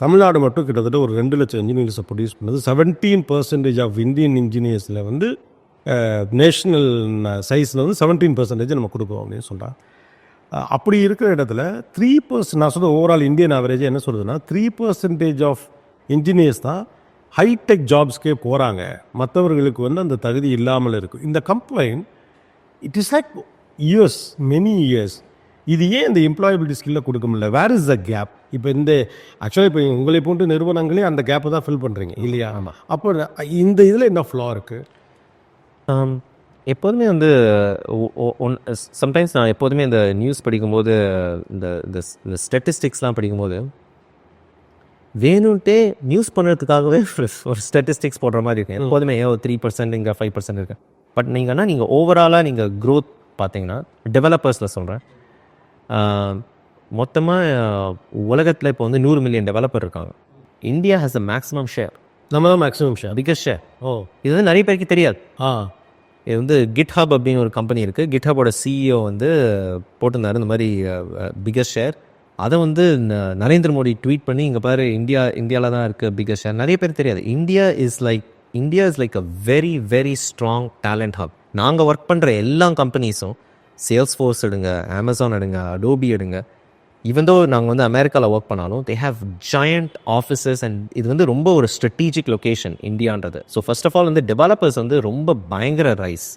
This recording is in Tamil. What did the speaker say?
தமிழ்நாடு மட்டும் கிட்டத்தட்ட ஒரு 2 லட்சம் இன்ஜினியர்ஸை ப்ரொடியூஸ் பண்ணது. 17% ஆஃப் இந்தியன் இன்ஜினியர்ஸில் வந்து நேஷ்னல் சைஸில் வந்து 17% நம்ம கொடுப்போம் அப்படின்னு சொல்கிறாங்க. அப்படி இருக்கிற இடத்துல 3%, நான் சொல்கிறது ஓவரால் இந்தியன் ஆவரேஜ் என்ன சொல்கிறதுனா 3% ஆஃப் இன்ஜினியர்ஸ் தான் ஹைடெக் ஜாப்ஸ்க்கே போகிறாங்க. மற்றவர்களுக்கு வந்து அந்த தகுதி இல்லாமல் இருக்கும். இந்த complaint it is like years, many years. இது ஏன் இந்த எம்ப்ளாயபிலிட்டி ஸ்கில்லை கொடுக்க முடியல? Where is the gap? இப்போ இந்த ஆக்சுவலாக இப்போ உங்களை போன்ற நிறுவனங்களே அந்த கேப்பை தான் ஃபில் பண்ணுறீங்க இல்லையா? ஆமாம். அப்போ இந்த இதில் என்ன ஃப்ளா இருக்குது? எப்போதுமே வந்து சம்டைம்ஸ் நான் எப்போதுமே இந்த நியூஸ் படிக்கும்போது இந்த இந்த ஸ்டட்டிஸ்டிக்ஸ்லாம் படிக்கும்போது வேணும்ட்டே நியூஸ் பண்ணுறதுக்காகவே ஒரு ஸ்டட்டிஸ்டிக்ஸ் போடுற மாதிரி இருக்கேன். எப்போதுமே 3% இங்கே 5% இருக்கு. பட் நீங்கள் ஓவராலாக நீங்கள் க்ரோத் பார்த்தீங்கன்னா டெவலப்பர்ஸில் சொல்கிறேன், மொத்தமாக உலகத்தில் இப்போ வந்து 100 மில்லியன் டெவலப்பர் இருக்காங்க. India has a maximum share. நம்ம தான் மேக்ஸிமம் ஷேர், பிகஸ்ட் ஷேர். இது வந்து நிறைய பேருக்கு தெரியாது. இது வந்து GitHub அப்படின்னு ஒரு கம்பெனி இருக்குது. GitHubோட CEO வந்து போட்டிருந்தாரு இந்த மாதிரி பிகஸ்ட் ஷேர். அதை வந்து நரேந்திர மோடி ட்வீட் பண்ணி இங்கே பாரு இந்தியாவில் தான் இருக்குது பிகஸ்ட் ஷேர். நிறைய பேர் தெரியாது. India is like a very very strong talent hub. நாங்கள் ஒர்க் பண்ணுற எல்லா கம்பெனிஸும் சேல்ஸ்ஃபோர்ஸ் எடுங்க, அமேசான் எடுங்க, அடோபி எடுங்க, ஈவன் தோ நாங்கள் வந்து அமெரிக்காவில் ஒர்க் பண்ணாலும் they have giant offices and இது வந்து ரொம்ப ஒரு ஸ்ட்ராட்டஜிக் லொக்கேஷன் இந்தியான்றது. ஸோ ஃபர்ஸ்ட் ஆஃப் ஆல் வந்து டெவலப்பர்ஸ் வந்து ரொம்ப பயங்கர ரைஸ்.